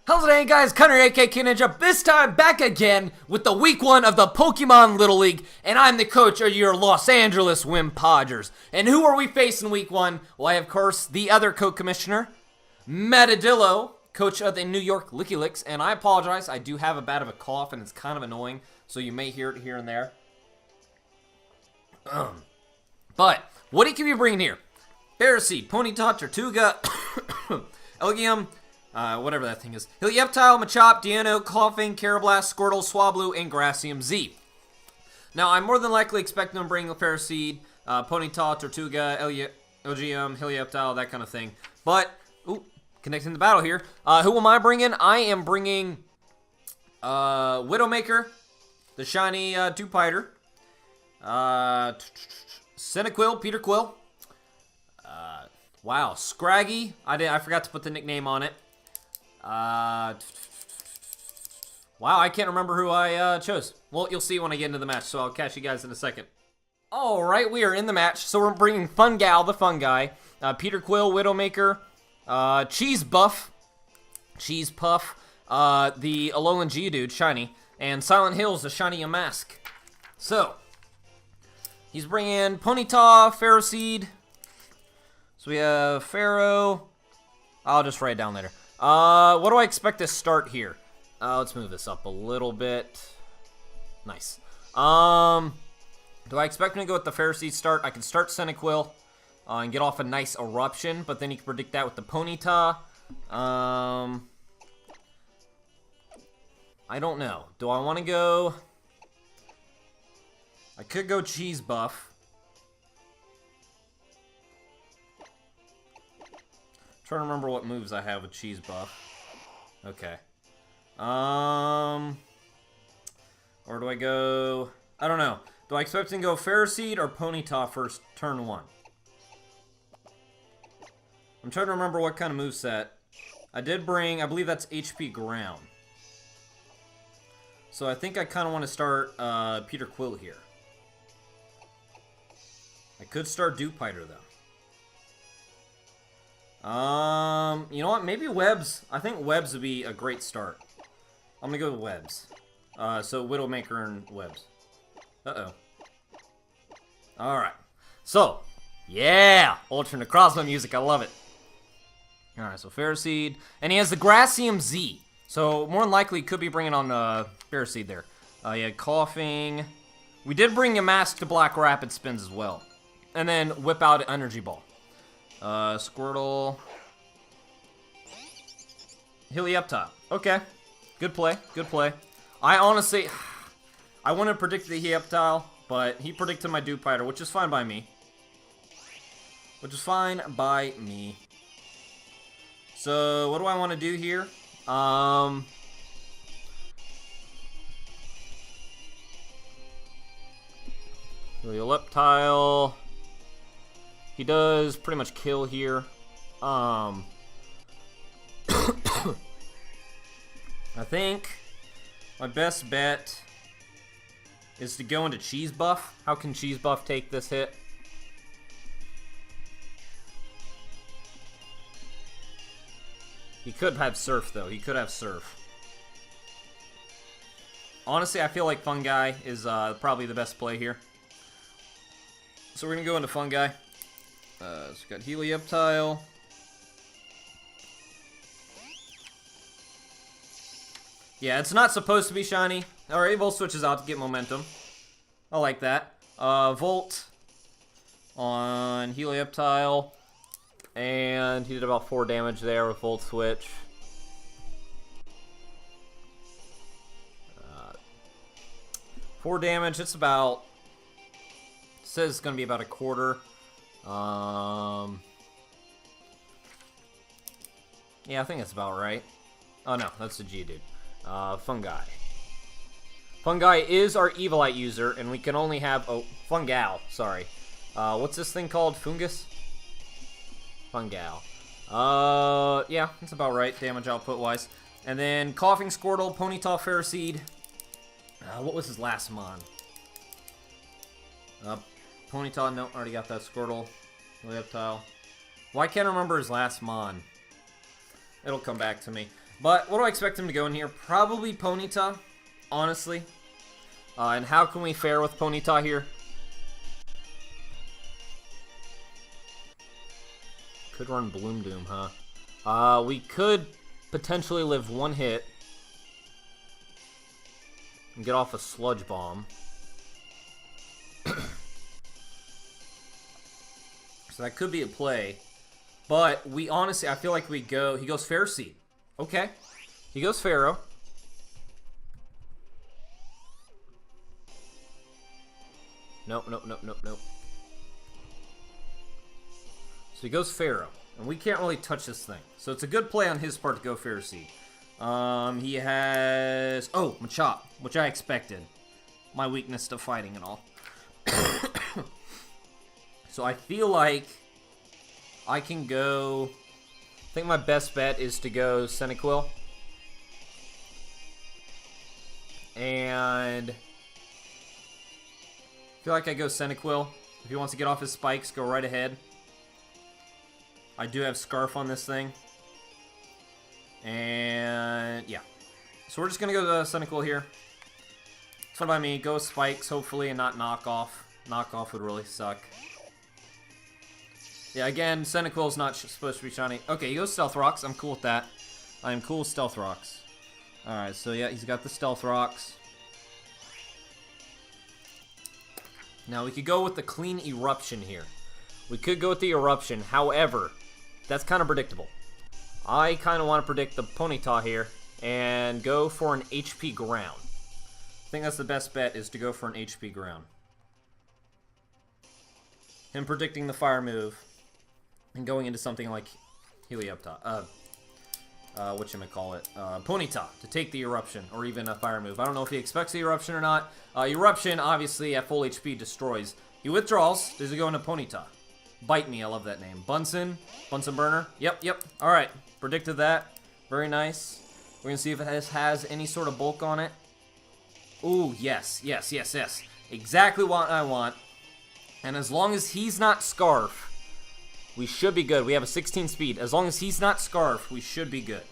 How's it going, guys? Conninja, aka Conninja, this time back again with the week 1 of the Pokemon Little League, and I'm the coach of your Los Angeles Wimpodgers. And who are we facing week 1? Well, I have, of course, the other co-commissioner, MattADillo, coach of the New York LickiLicks, and I apologize, I do have a bit of a cough, and it's kind of annoying, so you may hear it here and there. But, what can we bring here? Ferroseed, Ponyta, Tortuga, Elgium, whatever that thing is. Helioptile, Machop, Deino, Koffing, Carablast, Squirtle, Swablu, and Grassium Z. Now, I'm more than likely expecting to bring Ferroseed, Ponyta, Tortuga, Elgium, Helioptile, that kind of thing. But, connecting the battle here. Who am I bringing? I am bringing Widowmaker, the shiny two-piter, Cyndaquil, Peter Quill. Wow, Scraggy. I forgot to put the nickname on it. Wow, I can't remember who I chose. Well, you'll see when I get into the match, so I'll catch you guys in a second. Alright, we are in the match. So we're bringing Fungal, the fun guy, Peter Quill, Widowmaker, Cheese Puff, the Alolan Geodude, shiny, and Silent Hills, the shiny Yamask. So, he's bringing Ponyta, Ferroseed. So we have Pharaoh. I'll just write it down later. What do I expect to start here? Let's move this up a little bit. Nice. Do I expect him to go with the Ferroseed start? I can start Cyndaquil and get off a nice eruption, but then you can predict that with the Ponyta. I don't know. Do I want to go? I could go Cheese Buff. Trying to remember what moves I have with Cheese Buff. Okay. Or do I go... I don't know. Do I expect him to go Ferroseed or Ponyta first turn 1? I'm trying to remember what kind of moveset. I did bring... I believe that's HP Ground. So I think I kind of want to start Peter Quill here. I could start Dewpider, though. You know what? Maybe Webs. I think Webs would be a great start. I'm gonna go with Webs. So Widowmaker and Webs. Uh-oh. Alright. So, yeah! Alternate Necrozma music, I love it. Alright, so Ferroseed. And he has the Grassium Z. So, more than likely, could be bringing on Ferroseed there. Yeah, Koffing. We did bring Yamask to block Rapid Spins as well. And then whip out an Energy Ball. Squirtle. Helioptile. Okay. Good play. Good play. I honestly... I wanted to predict the Helioptile, but he predicted my Dewpider, which is fine by me. So, what do I want to do here? Helioptile... He does pretty much kill here. I think my best bet is to go into Cheese Buff. How can Cheese Buff take this hit? He could have Surf, though. He could have Surf. Honestly, I feel like Fungi is probably the best play here. So we're going to go into Fungi. So we got Helioptile. Yeah, it's not supposed to be shiny. Alright, Volt switches out to get momentum. I like that. Volt on Helioptile. And he did about 4 damage there with Volt switch. 4 damage, it's about... It says it's going to be about a quarter. Yeah, I think that's about right. Oh no, that's the Geodude. Fungi. Fungi is our Evilite user, and we can only have... Oh, Fungal, sorry. What's this thing called? Fungus? Fungal. Yeah, that's about right, damage output-wise. And then Koffing, Squirtle, Ponyta, Ferroseed. What was his last mon? Ponyta, no, already got that. Squirtle, Helioptile. Why can't I remember his last mon? It'll come back to me. But what do I expect him to go in here? Probably Ponyta, honestly. And how can we fare with Ponyta here? Could run Bloom Doom, huh? We could potentially live one hit and get off a Sludge Bomb. So that could be a play. But we honestly, I feel like he goes Fair Seed. Okay. He goes Pharaoh. Nope. So he goes Pharaoh. And we can't really touch this thing. So it's a good play on his part to go Fair Seed. He has... Oh, Machop, which I expected. My weakness to fighting and all. So I feel like I can go... I think my best bet is to go Cyndaquil. And... I feel like I go Cyndaquil. If he wants to get off his spikes, go right ahead. I do have Scarf on this thing. And, yeah. So we're just going to go to Cyndaquil here. It's fine by me. Go spikes, hopefully, and not knockoff. Knockoff would really suck. Yeah, again, Cyndaquil's not supposed to be shiny. Okay, he goes Stealth Rocks. I'm cool with that. I am cool with Stealth Rocks. Alright, so yeah, he's got the Stealth Rocks. Now, we could go with the Clean Eruption here. We could go with the Eruption. However, that's kind of predictable. I kind of want to predict the Ponyta here and go for an HP Ground. I think that's the best bet, is to go for an HP Ground. Him predicting the Fire move and going into something like Helioptile. Ponyta to take the Eruption, or even a Fire move. I don't know if he expects the Eruption or not. Eruption, obviously, at full HP, destroys. He withdraws. Does he go into Ponyta? Bite Me, I love that name. Bunsen Burner. Yep. Alright, predicted that. Very nice. We're going to see if it has any sort of bulk on it. Ooh, yes. Exactly what I want. And as long as he's not Scarf, we should be good. We have a 16 speed. As long as he's not Scarf, we should be good.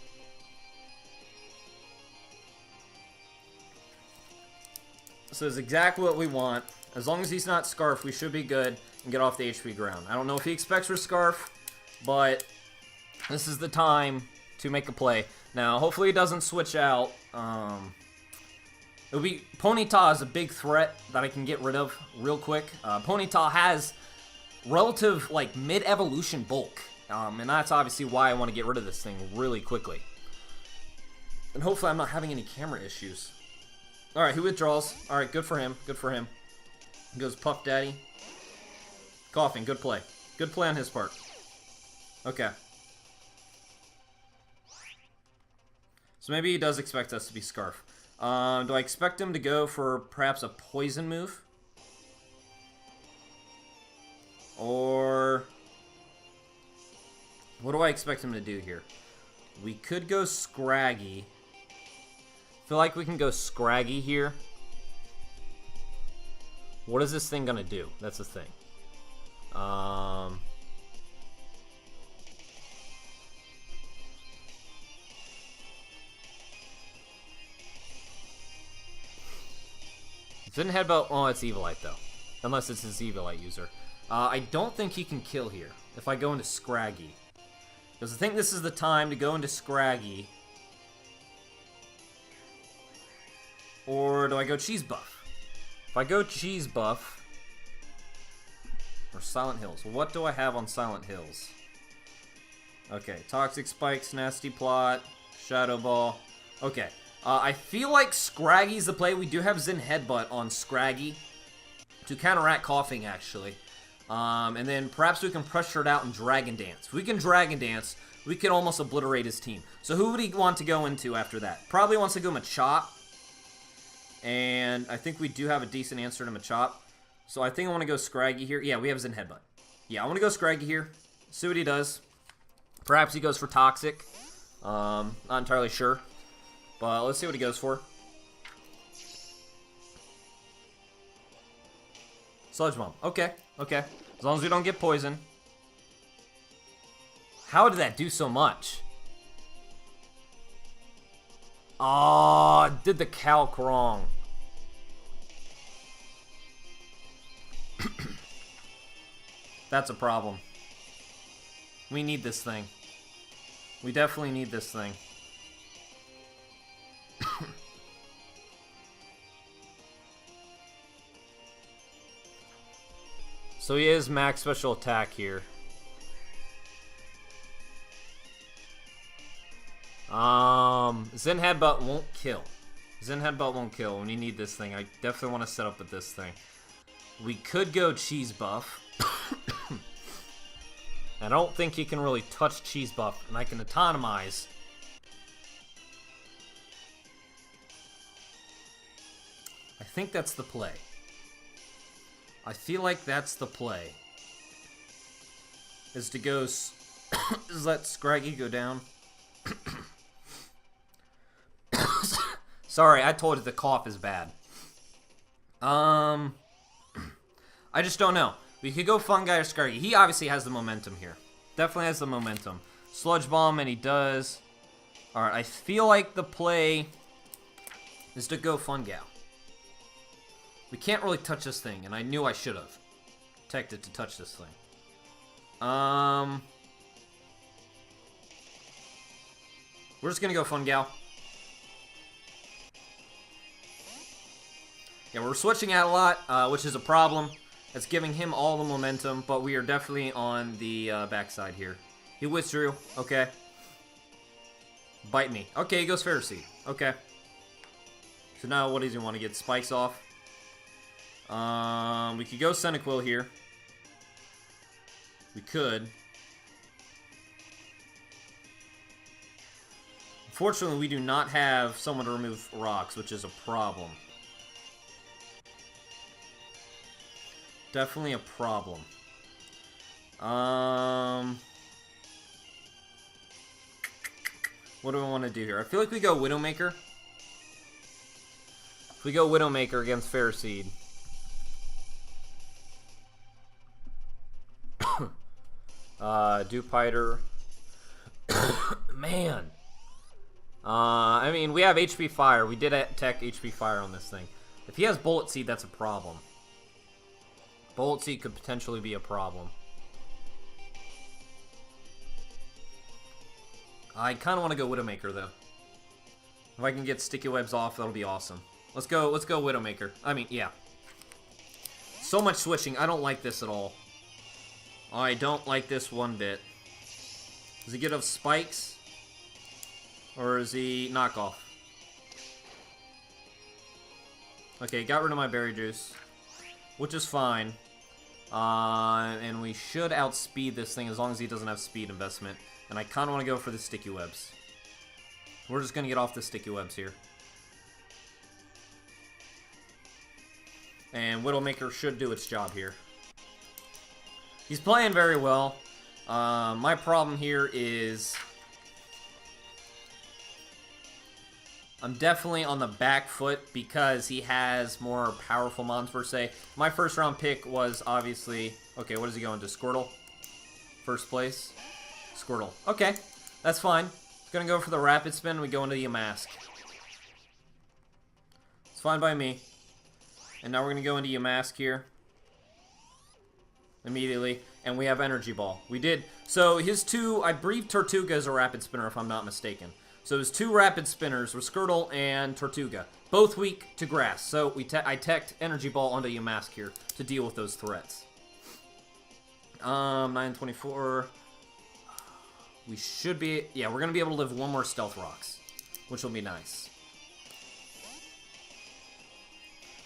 So it's exactly what we want. As long as he's not Scarf, we should be good and get off the HP Ground. I don't know if he expects for Scarf, but this is the time to make a play. Now, hopefully he doesn't switch out. It'll be... Ponyta is a big threat that I can get rid of real quick. Ponyta has relative, like, mid-evolution bulk. And that's obviously why I want to get rid of this thing really quickly. And hopefully I'm not having any camera issues. Alright, he withdraws. Alright, good for him. He goes Puff Daddy. Coughing, good play. Good play on his part. Okay. So maybe he does expect us to be Scarf. Do I expect him to go for perhaps a Poison move? Or... what do I expect him to do here? We could go Scraggy. Feel like we can go Scraggy here. What is this thing gonna do? That's the thing. Didn't headbutt. Oh, it's Evilite though. Unless it's his Evilite user. I don't think he can kill here if I go into Scraggy. Because I think this is the time to go into Scraggy. Or do I go Cheese Buff? If I go Cheese Buff... or Silent Hills. What do I have on Silent Hills? Okay, Toxic Spikes, Nasty Plot, Shadow Ball. Okay, I feel like Scraggy's the play. We do have Zen Headbutt on Scraggy to counteract Coughing, actually. And then perhaps we can pressure it out and Dragon Dance. If we can Dragon Dance, we can almost obliterate his team. So who would he want to go into after that? Probably wants to go Machop. And I think we do have a decent answer to Machop. So I think I want to go Scraggy here. Yeah, we have Zen Headbutt. Yeah, I want to go Scraggy here. See what he does. Perhaps he goes for Toxic. Not entirely sure. But let's see what he goes for. Sludge Bomb. Okay. As long as we don't get poison. How did that do so much? Oh, did the calc wrong. That's a problem. We need this thing. We definitely need this thing. So he is max special attack here. Zen Headbutt won't kill. Zen Headbutt won't kill when you need this thing. I definitely want to set up with this thing. We could go Cheese Buff. I don't think he can really touch Cheese Buff, and I can autonomize. I think that's the play. I feel like that's the play. Is to go... is let Scraggy go down. Sorry, I told you the cough is bad. I just don't know. We could go Fungi or Scraggy. He obviously has the momentum here. Definitely has the momentum. Sludge Bomb, and he does. Alright, I feel like the play is to go Fungal. We can't really touch this thing, and I knew I should have teched it to touch this thing. We're just gonna go Fungal. Yeah, we're switching out a lot, which is a problem. It's giving him all the momentum, but we are definitely on the backside here. He withdrew. Okay. Bite me. Okay, he goes Pharisee. Okay. So now what does he want to get? Spikes off. We could go Cyndaquil here. We could. Unfortunately, we do not have someone to remove rocks, which is a problem. Definitely a problem. What do I want to do here? I feel like we go Widowmaker. If we go Widowmaker against Pharisee. Dupiter. Man. I mean, we have HP Fire. We did tech HP Fire on this thing. If he has Bullet Seed, that's a problem. Bullet Seed could potentially be a problem. I kind of want to go Widowmaker, though. If I can get Sticky Webs off, that'll be awesome. Let's go Widowmaker. I mean, yeah. So much switching. I don't like this at all. I don't like this one bit. Does he get off spikes? Or is he knockoff? Okay, got rid of my berry juice. Which is fine. And we should outspeed this thing as long as he doesn't have speed investment. And I kind of want to go for the Sticky Webs. We're just going to get off the Sticky Webs here. And Widowmaker should do its job here. He's playing very well. My problem here is I'm definitely on the back foot because he has more powerful mons per se. My first round pick was obviously... Okay, what is he going to? Squirtle? First place? Squirtle. Okay, that's fine. He's going to go for the Rapid Spin. We go into the Yamask. It's fine by me. And now we're going to go into Yamask here. Immediately. And we have Energy Ball. We did. So his two... I believe Tortuga is a Rapid Spinner if I'm not mistaken. So his two Rapid Spinners were Squirtle and Tortuga. Both weak to Grass. So I teched Energy Ball onto Yamask here to deal with those threats. 924. We should be... Yeah, we're going to be able to live one more Stealth Rocks. Which will be nice.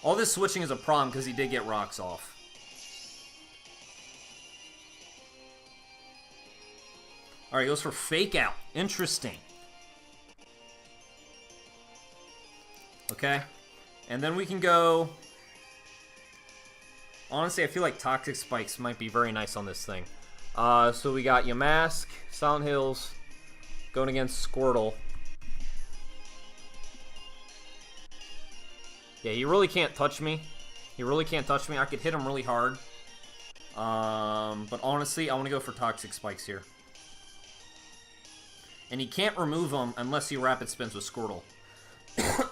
All this switching is a problem because he did get rocks off. Alright, he goes for Fake Out. Interesting. Okay. And then we can go... Honestly, I feel like Toxic Spikes might be very nice on this thing. So we got Yamask, Silent Hills, going against Squirtle. Yeah, he really can't touch me. He really can't touch me. I could hit him really hard. But honestly, I want to go for Toxic Spikes here. And he can't remove them unless he Rapid Spins with Squirtle.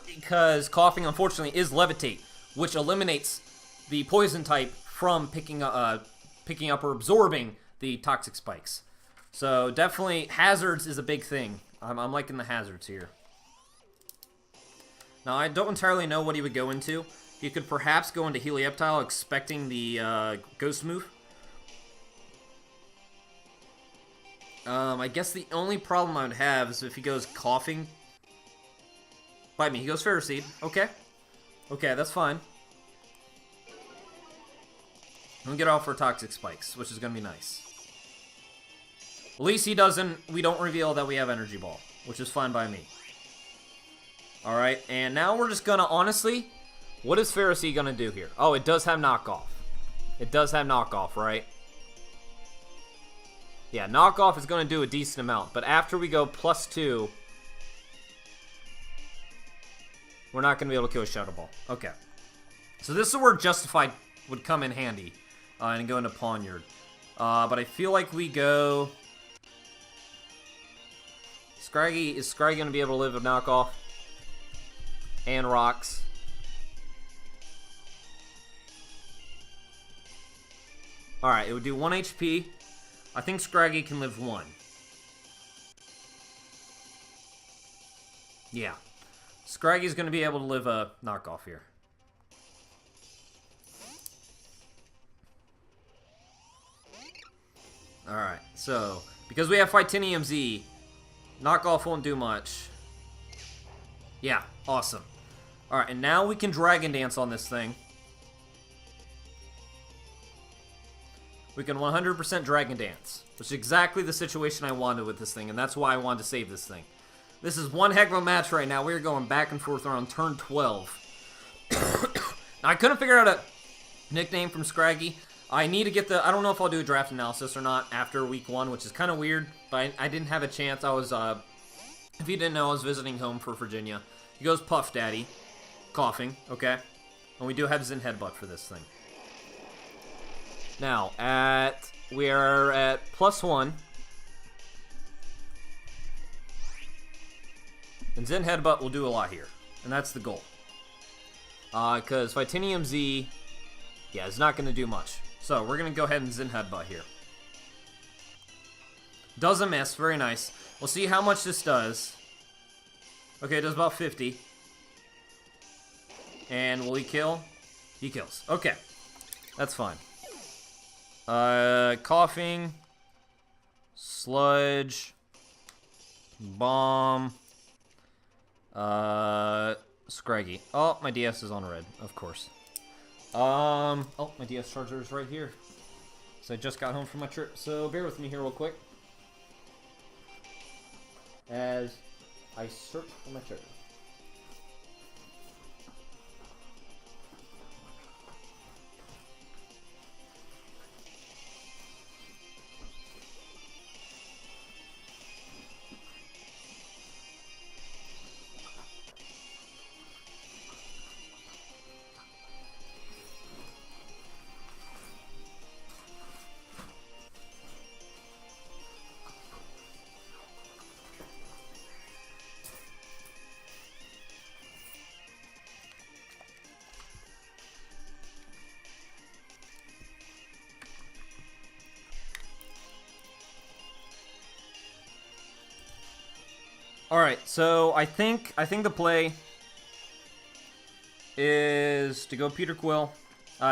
because Coughing, unfortunately, is Levitate, which eliminates the poison type from picking up or absorbing the toxic spikes. So definitely, hazards is a big thing. I'm liking the hazards here. Now, I don't entirely know what he would go into. He could perhaps go into Helioptile, expecting the Ghost move. I guess the only problem I would have is if he goes Coughing. Bite me. He goes Ferro Seed. Okay. Okay, that's fine. I'm gonna get off for Toxic Spikes, which is gonna be nice. At least he doesn't. We don't reveal that we have Energy Ball, which is fine by me. Alright, and now we're just gonna, honestly, what is Ferro Seed gonna do here? Oh, it does have Knockoff. It does have Knockoff, right? Yeah, Knockoff is gonna do a decent amount, but after we go +2, we're not gonna be able to kill a Shadow Ball. Okay. So this is where Justified would come in handy, and go into Pawnyard. But I feel like we go... Scraggy, is Scraggy gonna be able to live with Knockoff? And Rocks. Alright, it would do 1 HP. I think Scraggy can live 1. Yeah. Scraggy's going to be able to live a Knockoff here. Alright, so, because we have Fightinium Z, Knockoff won't do much. Yeah, awesome. Alright, and now we can Dragon Dance on this thing. We can 100% Dragon Dance, which is exactly the situation I wanted with this thing, and that's why I wanted to save this thing. This is one heck of a match right now. We're going back and forth around turn 12. Now, I couldn't figure out a nickname from Scraggy. I need to get the... I don't know if I'll do a draft analysis or not after week 1, which is kind of weird, but I didn't have a chance. I was, if you didn't know, I was visiting home for Virginia. He goes Puff Daddy. Coughing, okay? And we do have Zen Headbutt for this thing. Now, we are at +1. And Zen Headbutt will do a lot here. And that's the goal. Because Fightinium Z, yeah, is not going to do much. So, we're going to go ahead and Zen Headbutt here. Does a miss. Very nice. We'll see how much this does. Okay, it does about 50. And will he kill? He kills. Okay. That's fine. Coughing. Sludge. Bomb. Scraggy. Oh, my DS is on red, of course. Oh, my DS charger is right here. So I just got home from my trip, so bear with me here real quick. As I search for my charger. Alright, so I think the play is to go Peter Quill,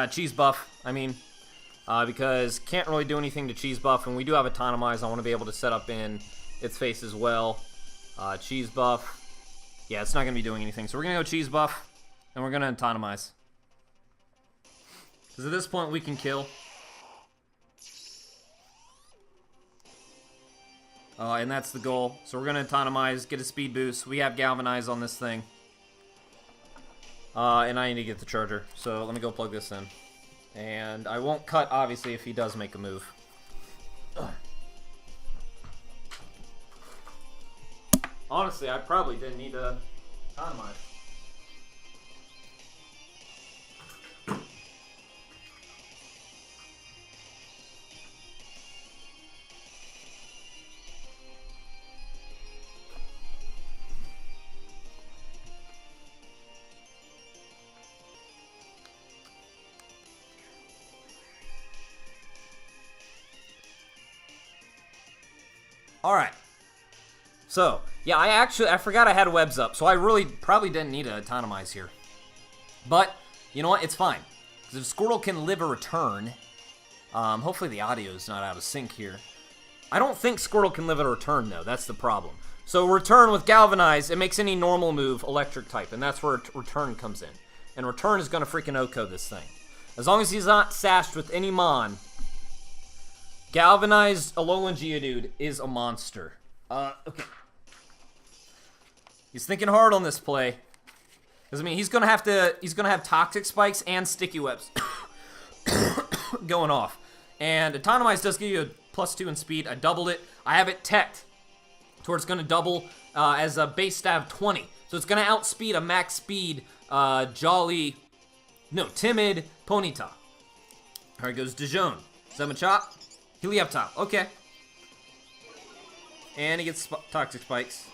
Cheese Buff, I mean, because can't really do anything to Cheese Buff, and we do have Autonomize. I want to be able to set up in its face as well. Cheese Buff, yeah, it's not going to be doing anything, so we're going to go Cheese Buff, and we're going to Autonomize. Because at this point, we can kill. And that's the goal. So we're going to Autonomize, get a speed boost. We have Galvanize on this thing. And I need to get the charger. So let me go plug this in. And I won't cut, obviously, if he does make a move. Ugh. Honestly, I probably didn't need to Autonomize. Alright. So, yeah, I forgot I had webs up, so I really probably didn't need to autonomize here. But, you know what? It's fine. Because if Squirtle can live a return, hopefully the audio is not out of sync here. I don't think Squirtle can live a return, though. That's the problem. So return with Galvanize, it makes any normal move electric type, and that's where return comes in. And return is going to freaking Oko this thing. As long as he's not sashed with any Mon, Galvanized Alolan Geodude is a monster. Okay. He's thinking hard on this play. Because, I mean, he's going to have Toxic Spikes and Sticky Webs going off. And Autonomize does give you a +2 in speed. I doubled it. I have it teched to where it's going to double as a base stab 20. So it's going to outspeed a max speed timid Ponyta. Here goes Dijon. Zemachop. Helioptile. Okay. And he gets Toxic Spikes.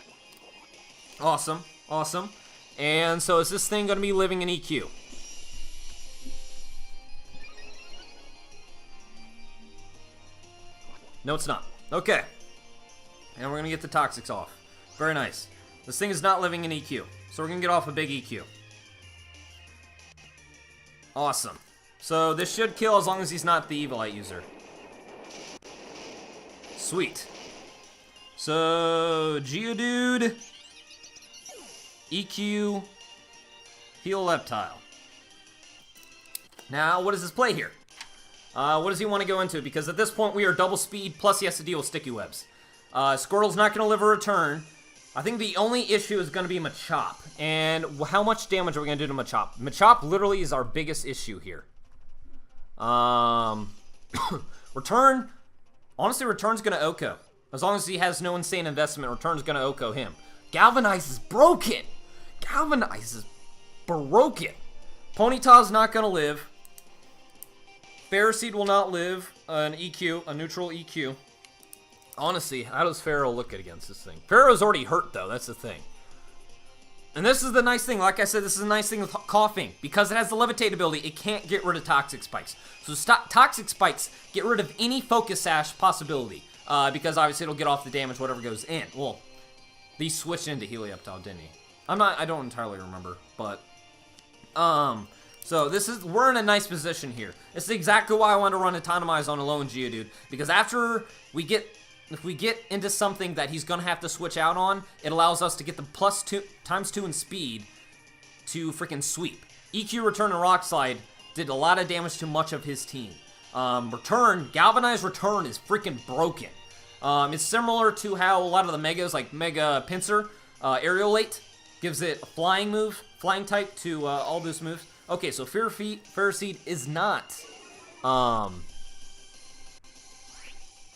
Awesome. Awesome. And so is this thing going to be living in EQ? No, it's not. Okay. And we're going to get the Toxics off. Very nice. This thing is not living in EQ. So we're going to get off a big EQ. Awesome. So this should kill as long as he's not the Evilite user. Sweet. So, Geodude, EQ, Helioptile. Now, what does this play here? What does he want to go into? Because at this point, we are double speed, plus he has to deal with Sticky Webs. Squirtle's not going to live a return. I think the only issue is going to be Machop. And how much damage are we going to do to Machop? Machop literally is our biggest issue here. Return. Honestly, Return's going to Oko. As long as he has no insane investment, Return's going to Oko him. Galvanize is broken. Galvanize is broken. Ponyta's not going to live. Ferroseed will not live. An EQ, a neutral EQ. Honestly, how does Pharaoh look against this thing? Pharaoh's already hurt, though. That's the thing. And this is the nice thing. Like I said, this is a nice thing with Coughing. Because it has the Levitate ability, it can't get rid of Toxic Spikes. So Toxic Spikes get rid of any Focus Sash possibility. Because obviously it'll get off the damage whatever goes in. Well, he switched into Helioptile, didn't he? I don't entirely remember. But, so we're in a nice position here. This is exactly why I wanted to run Autonomize on Alolan Geodude. Because after if we get into something that he's going to have to switch out on, it allows us to get the +2 in speed to freaking sweep. EQ, Return, and Rock Slide did a lot of damage to much of his team. Galvanized Return is freaking broken. It's similar to how a lot of the Megas, like Mega Pinsir, Aerialate, gives it a flying type to all those moves. Okay, so Ferroseed is not.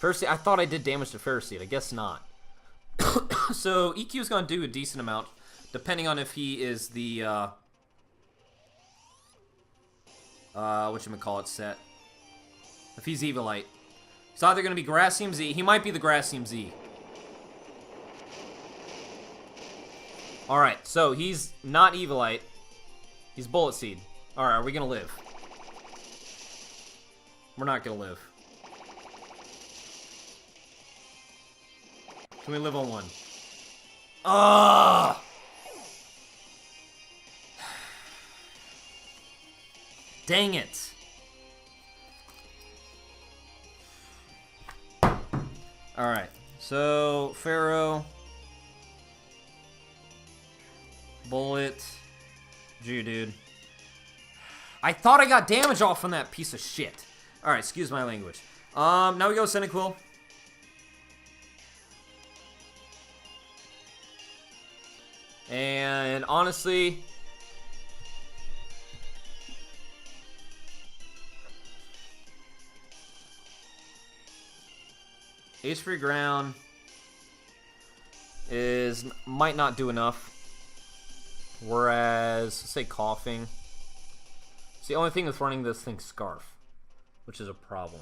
Ferroseed, I thought I did damage to Ferroseed. I guess not. So EQ is going to do a decent amount, depending on if he is the whatchamacallit set. If he's Evilite. It's either going to be Grassium Z. He might be the Grassium Z. Alright, so he's not Evilite. He's Bullet Seed. Alright, are we going to live? We're not going to live. Can we live on one? Dang it. Alright, so Pharaoh, Bullet, Geodude. I thought I got damage off from that piece of shit. Alright, excuse my language. Now we go Cyndaquil. And honestly, HP Ground might not do enough. Whereas, let's say Coughing. It's the only thing with running this thing Scarf, which is a problem.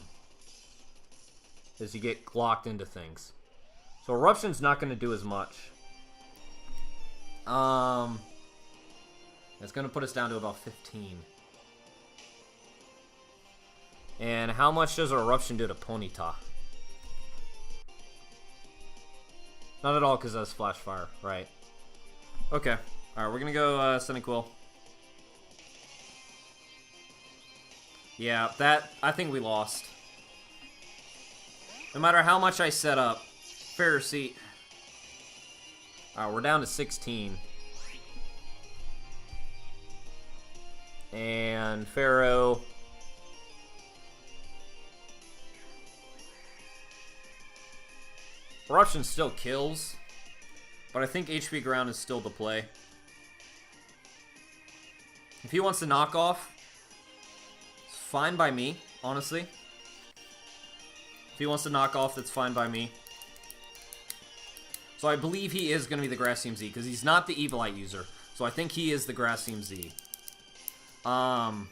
Is you get locked into things. So Eruption's not going to do as much. It's going to put us down to about 15. And how much does Eruption do to Ponyta? Not at all, because that's Flash Fire. Right. Okay. Alright, we're gonna go Cyndaquil. Yeah, I think we lost. No matter how much I set up, Pharisee. Alright, we're down to 16. And Pharaoh. Eruption still kills, but I think HP Ground is still the play. If he wants to knock off, it's fine by me, honestly. If he wants to knock off, that's fine by me. So I believe he is going to be the Grass Team Z, because he's not the Evilite user. So I think he is the Grass Team Z. So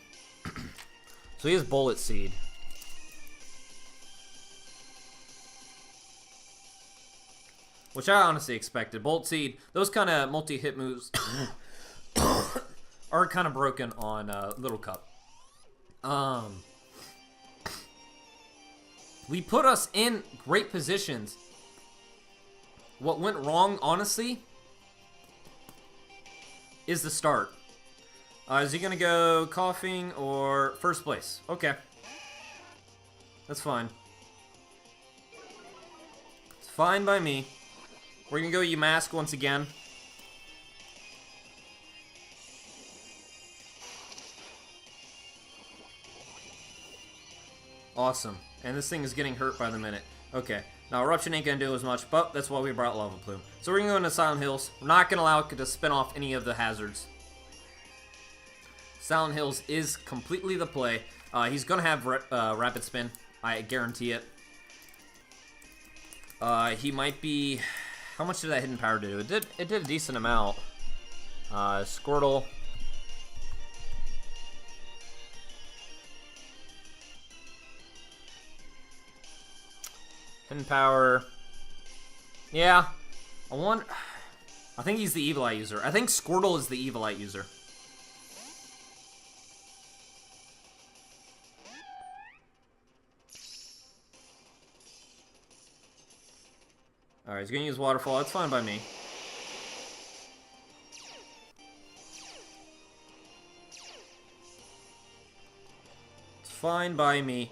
he has Bullet Seed. Which I honestly expected. Bolt Seed, those kind of multi-hit moves are kind of broken on Little Cup. We put us in great positions. What went wrong, honestly, is the start. Is he going to go coughing or first place? Okay. That's fine. It's fine by me. We're going to go Yamask once again. Awesome. And this thing is getting hurt by the minute. Okay. Now, Eruption ain't going to do as much, but that's why we brought Lava Plume. So we're going to go into Silent Hills. We're not going to allow it to spin off any of the hazards. Silent Hills is completely the play. He's going to have Rapid Spin. I guarantee it. He might be... How much did that Hidden Power do? It did a decent amount. Squirtle. Hidden Power. Yeah. I think he's the Evilite user. I think Squirtle is the Evilite user. Alright, he's going to use Waterfall. That's fine by me. It's fine by me.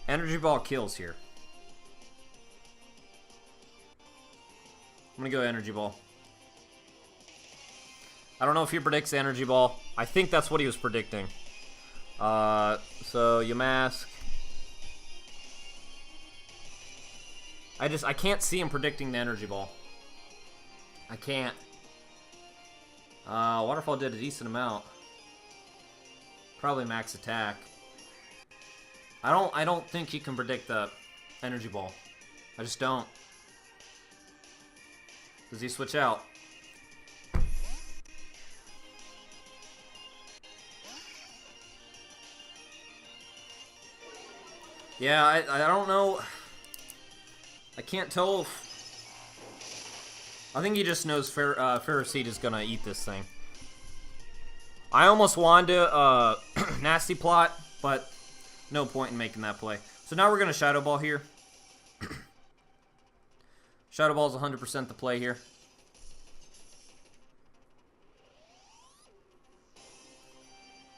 Energy Ball kills here. I'm going to go Energy Ball. I don't know if he predicts Energy Ball. I think that's what he was predicting. So, Yamask. I can't see him predicting the Energy Ball. I can't. Waterfall did a decent amount. Probably max attack. I don't think he can predict the Energy Ball. I just don't. Does he switch out? Yeah, I don't know. I can't tell if... I think he just knows Ferroseed is going to eat this thing. I almost wanted to Nasty Plot, but no point in making that play. So now we're going to Shadow Ball here. Shadow Ball is 100% the play here.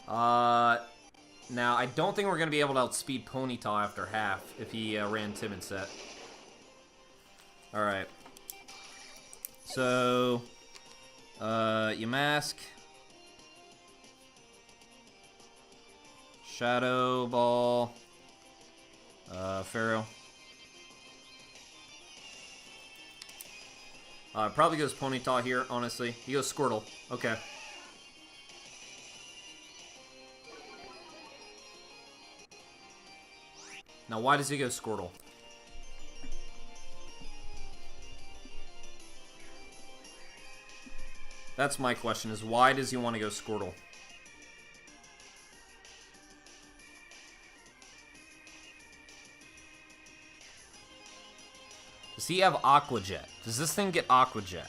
Now, I don't think we're going to be able to outspeed Ponyta after half if he ran Timid Set. Alright. So, Yamask. Shadow Ball. Pharaoh. Probably goes Ponyta here, honestly. He goes Squirtle. Okay. Now, why does he go Squirtle? That's my question, is why does he want to go Squirtle? Does he have Aqua Jet? Does this thing get Aqua Jet?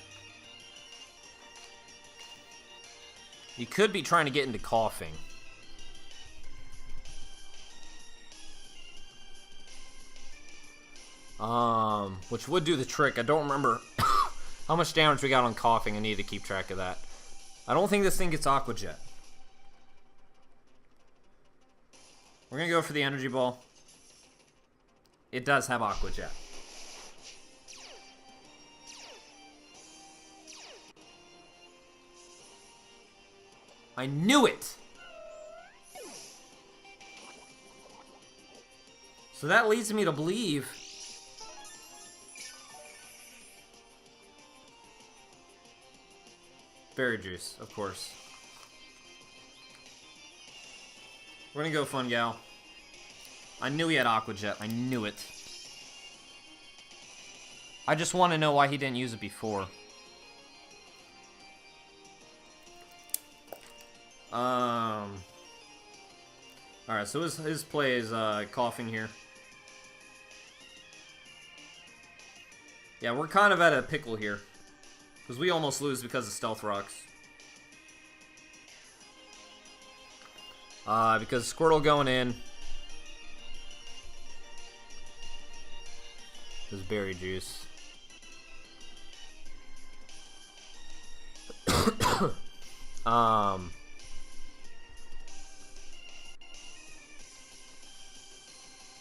He could be trying to get into coughing. Which would do the trick. I don't remember how much damage we got on coughing. I need to keep track of that. I don't think this thing gets Aqua Jet. We're gonna go for the energy ball. It does have Aqua Jet. I knew it! So that leads me to believe... Berry juice, of course. We're gonna go Fun Gal. I knew he had Aqua Jet. I knew it. I just want to know why he didn't use it before. Alright, so his play is coughing here. Yeah, we're kind of at a pickle here. Because we almost lose because of Stealth Rocks. Because Squirtle going in. There's berry juice.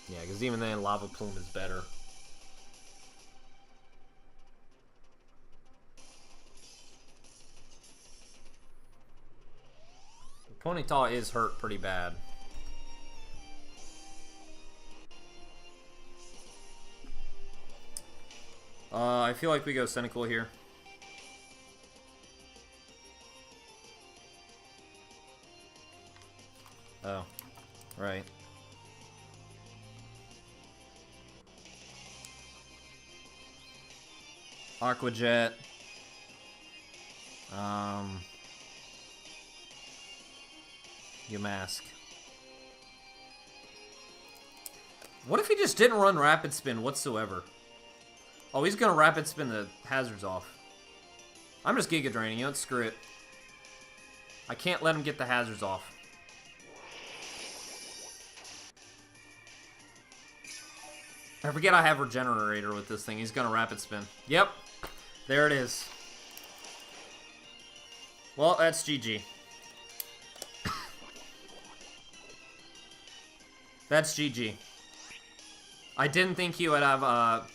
Yeah, because even then, Lava Plume is better. Ponyta is hurt pretty bad. I feel like we go Cynical here. Oh, right. Aqua Jet. You mask. What if he just didn't run Rapid Spin whatsoever? Oh, he's gonna Rapid Spin the hazards off. I'm just Giga Draining, you know what? Screw it. I can't let him get the hazards off. I forget I have Regenerator with this thing. He's gonna Rapid Spin. Yep. There it is. Well, that's GG. That's GG. I didn't think he would have,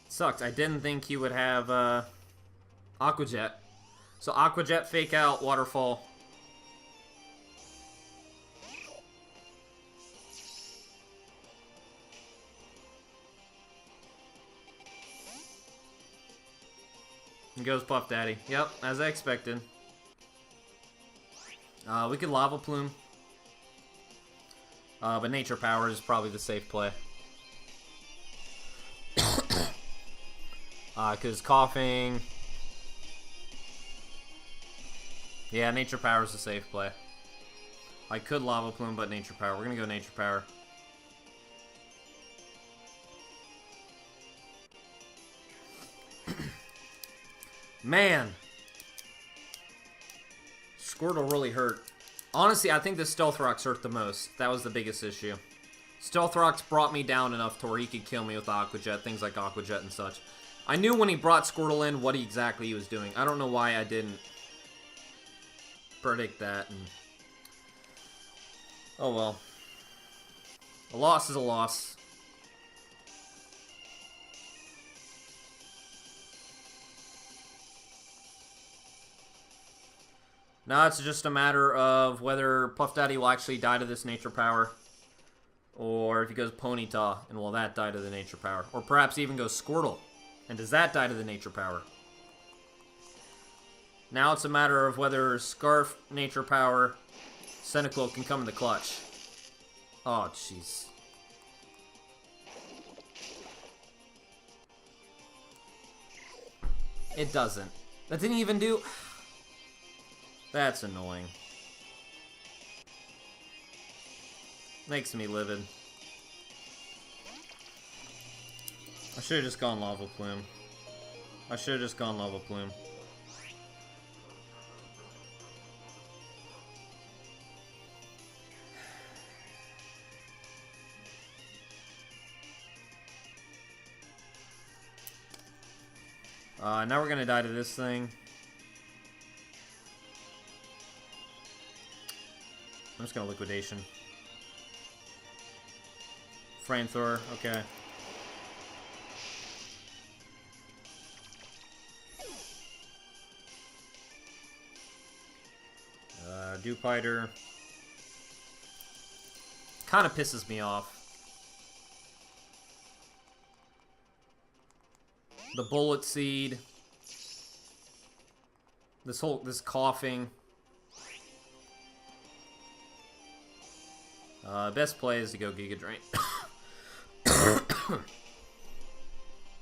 Sucked. I didn't think he would have, Aqua Jet. So Aqua Jet, Fake Out, Waterfall. And goes Puff Daddy. Yep, as I expected. We could Lava Plume. But Nature Power is probably the safe play. Because coughing... Yeah, Nature Power is the safe play. I could Lava Plume, but Nature Power. We're going to go Nature Power. Man. Squirtle really hurt. Honestly, I think the Stealth Rocks hurt the most. That was the biggest issue. Stealth Rocks brought me down enough to where he could kill me with Aqua Jet, things like Aqua Jet and such. I knew when he brought Squirtle in what exactly he was doing. I don't know why I didn't predict that. And... oh well. A loss is a loss. Now it's just a matter of whether Puff Daddy will actually die to this Nature Power. Or if he goes Ponyta, and will that die to the Nature Power? Or perhaps even goes Squirtle, and does that die to the Nature Power? Now it's a matter of whether Scarf, Nature Power, Cyndaquil can come in the clutch. Oh, jeez. It doesn't. That didn't even do... That's annoying. Makes me livid. I should have just gone Lava Plume. I should have just gone Lava Plume. Now we're gonna die to this thing. I'm just gonna liquidation. Flamethrower, okay. Dupe Hider. Kind of pisses me off. The Bullet Seed. This coughing. Best play is to go Giga Drain.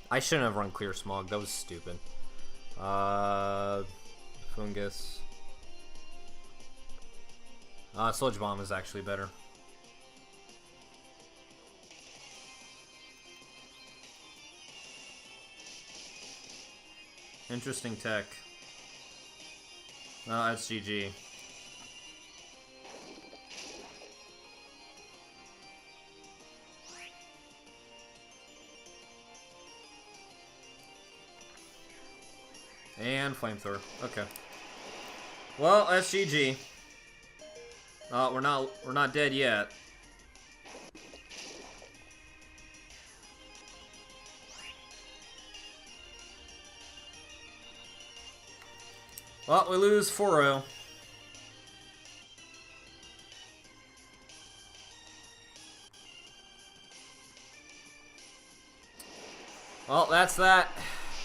I shouldn't have run Clear Smog. That was stupid. Fungus. Sludge Bomb is actually better. Interesting tech. No, that's GG. And Flamethrower. Okay. Well, that's GG. We're not dead yet. Well, we lose 4-0. Well, that's that.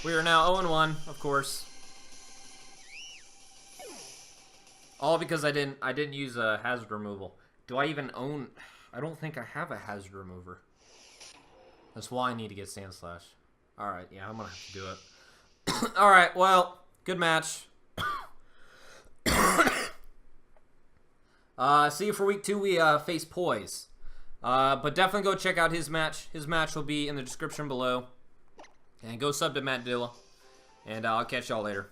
We are now 0-1, of course. All because I didn't use a hazard removal. Do I even own? I don't think I have a hazard remover. That's why I need to get Sand Slash. All right, yeah, I'm gonna have to do it. All right, well, good match. See you for week 2. We face Poise. But definitely go check out his match. His match will be in the description below. And go sub to MattADillo. And I'll catch y'all later.